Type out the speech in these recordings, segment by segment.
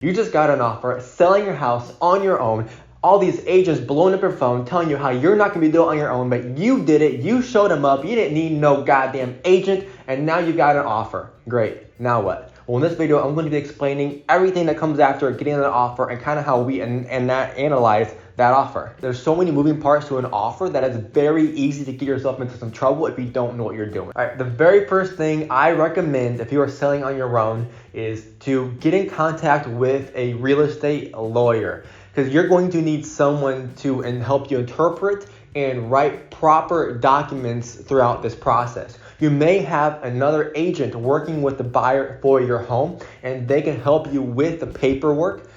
You just got an offer, selling your house on your own. All these agents blowing up your phone, telling you how you're not gonna be doing it on your own, but you did it. You showed them up. You didn't need no goddamn agent, and now you got an offer. Great. Now what? Well, in this video, I'm going to be explaining everything that comes after getting an offer and kind of how we analyze that offer. There's so many moving parts to an offer that it's very easy to get yourself into some trouble if you don't know what you're doing. All right, the very first thing I recommend if you are selling on your own is to get in contact with a real estate lawyer, because you're going to need someone to help you interpret and write proper documents throughout this process. You may have another agent working with the buyer for your home, and they can help you with the paperwork,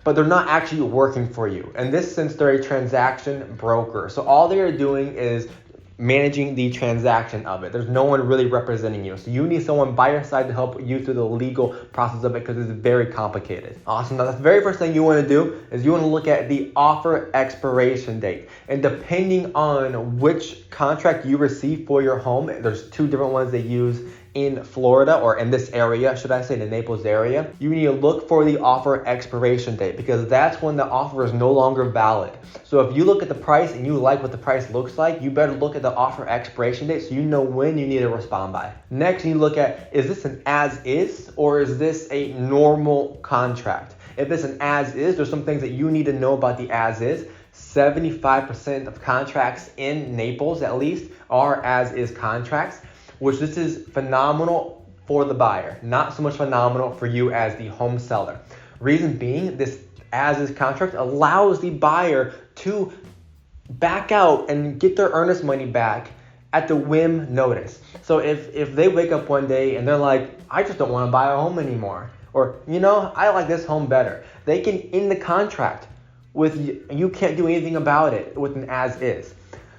but they're not actually working for you. In this sense, they're a transaction broker. So all they are doing is managing the transaction of it. There's no one really representing you. So you need someone by your side to help you through the legal process of it, because it's very complicated. Awesome. Now the very first thing you want to do is you want to look at the offer expiration date. And depending on which contract you receive for your home, there's two different ones they use in Florida, or in this area, should I say, the Naples area. You need to look for the offer expiration date, because that's when the offer is no longer valid. So if you look at the price and you like what the price looks like, you better look at the offer expiration date so you know when you need to respond by. Next, you look at, is this an as is or is this a normal contract? If it's an as is, there's some things that you need to know about the as is. 75% of contracts in Naples, at least, are as is contracts, which this is phenomenal for the buyer, not so much phenomenal for you as the home seller. Reason being, this as-is contract allows the buyer to back out and get their earnest money back at the whim notice. So if they wake up one day and they're like, I just don't want to buy a home anymore, or I like this home better, they can end the contract with you can't do anything about it with an as-is.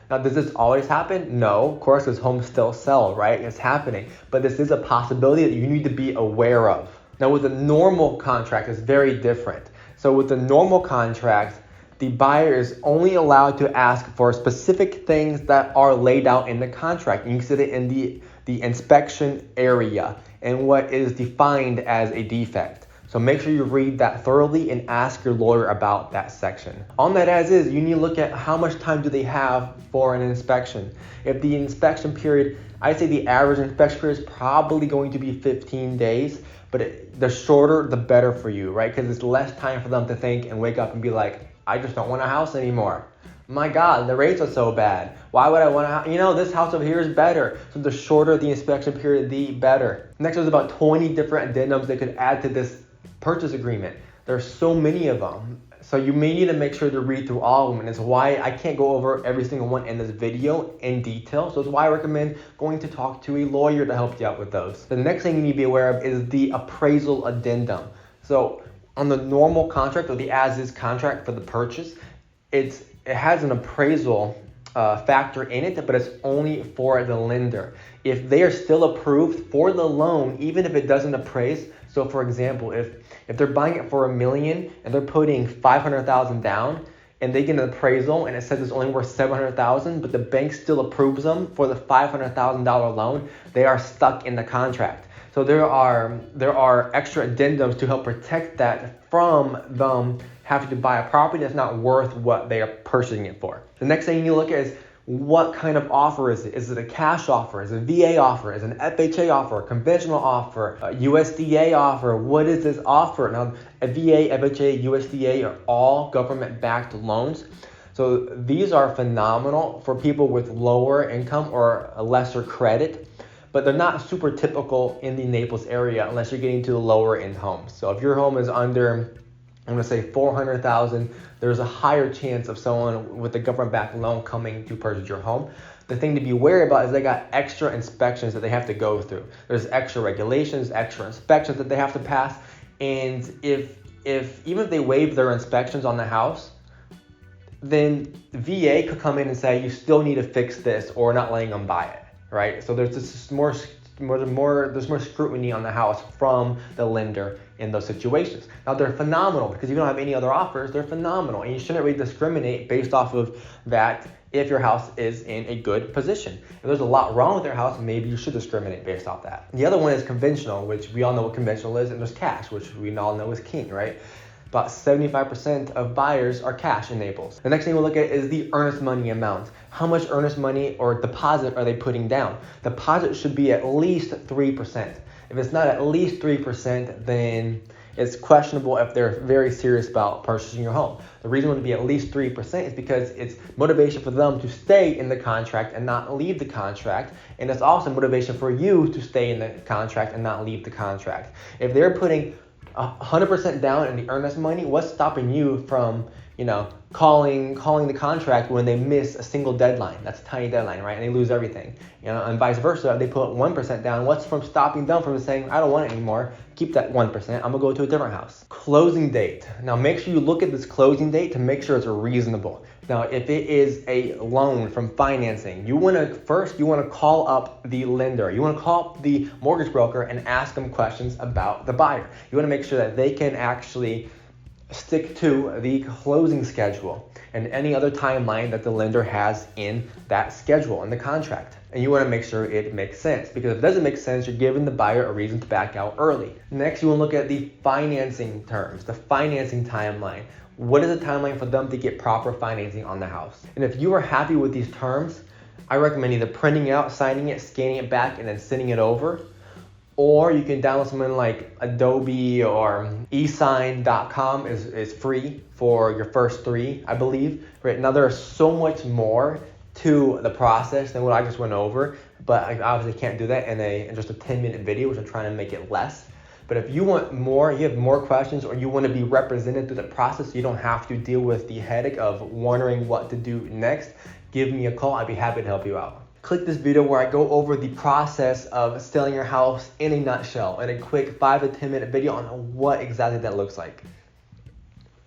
Now, does this always happen? No, of course, because homes still sell, right? It's happening. But this is a possibility that you need to be aware of. Now, with a normal contract, it's very different. So with the normal contract, the buyer is only allowed to ask for specific things that are laid out in the contract. You can see it in the inspection area and what is defined as a defect. So make sure you read that thoroughly and ask your lawyer about that section. On that as is, you need to look at how much time do they have for an inspection. If the inspection period, I'd say the average inspection period is probably going to be 15 days, but the shorter, the better for you, right? Because it's less time for them to think and wake up and be like, I just don't want a house anymore. My God, the rates are so bad. Why would I want a house? This house over here is better. So the shorter the inspection period, the better. Next, there's about 20 different addendums they could add to this purchase agreement. There's so many of them. So you may need to make sure to read through all of them. And it's why I can't go over every single one in this video in detail. So it's why I recommend going to talk to a lawyer to help you out with those. The next thing you need to be aware of is the appraisal addendum. So on the normal contract or the as-is contract for the purchase, it has an appraisal factor in it, but it's only for the lender. If they are still approved for the loan, even if it doesn't appraise, so for example, if they're buying it for $1 million and they're putting $500,000 down and they get an appraisal and it says it's only worth $700,000, but the bank still approves them for the $500,000 loan, they are stuck in the contract. So there are extra addendums to help protect that from them having to buy a property that's not worth what they are purchasing it for. The next thing you need to look at is, what kind of offer is it? Is it a cash offer? Is it a VA offer? Is it an FHA offer? A conventional offer? A USDA offer? What is this offer? Now, a VA, FHA, USDA are all government-backed loans. So these are phenomenal for people with lower income or a lesser credit, but they're not super typical in the Naples area unless you're getting to the lower end homes. So if your home is under, I'm going to say $400,000, there's a higher chance of someone with a government-backed loan coming to purchase your home. The thing to be wary about is they got extra inspections that they have to go through. There's extra regulations, extra inspections that they have to pass. And if even if they waive their inspections on the house, then VA could come in and say, you still need to fix this, or not letting them buy it, right? So there's this more there's more scrutiny on the house from the lender in those situations. Now they're phenomenal because you don't have any other offers. They're phenomenal, and you shouldn't really discriminate based off of that. If your house is in a good position, if there's a lot wrong with your house, maybe you should discriminate based off that. The other one is conventional, which we all know what conventional is, and there's cash, which we all know is king, right? About 75% of buyers are cash enabled. The next thing we'll look at is the earnest money amount. How much earnest money or deposit are they putting down? Deposit should be at least 3%. If it's not at least 3%, then it's questionable if they're very serious about purchasing your home. The reason it would be at least 3% is because it's motivation for them to stay in the contract and not leave the contract. And it's also motivation for you to stay in the contract and not leave the contract. If they're putting 100% down in the earnest money, what's stopping you from, calling the contract when they miss a single deadline? That's a tiny deadline, right? And they lose everything. And vice versa. If they put 1% down, what's from stopping them from saying, I don't want it anymore, keep that 1%, I'm gonna go to a different house. Closing date. Now make sure you look at this closing date to make sure it's reasonable. Now, if it is a loan from financing, you wanna call up the lender. You wanna call up the mortgage broker and ask them questions about the buyer. You wanna make sure that they can actually stick to the closing schedule and any other timeline that the lender has in that schedule, in the contract. And you want to make sure it makes sense, because if it doesn't make sense, you're giving the buyer a reason to back out early. Next, you want to look at the financing terms, the financing timeline. What is the timeline for them to get proper financing on the house? And if you are happy with these terms, I recommend either printing it out, signing it, scanning it back, and then sending it over. Or you can download something like Adobe or eSign.com is free for your first 3, I believe. Right now there's so much more to the process than what I just went over, but I obviously can't do that in just a 10-minute video, which I'm trying to make it less. But if you want more, you have more questions, or you want to be represented through the process so you don't have to deal with the headache of wondering what to do next, give me a call. I'd be happy to help you out. Click this video where I go over the process of selling your house in a nutshell, in a quick 5 to 10 minute video on what exactly that looks like.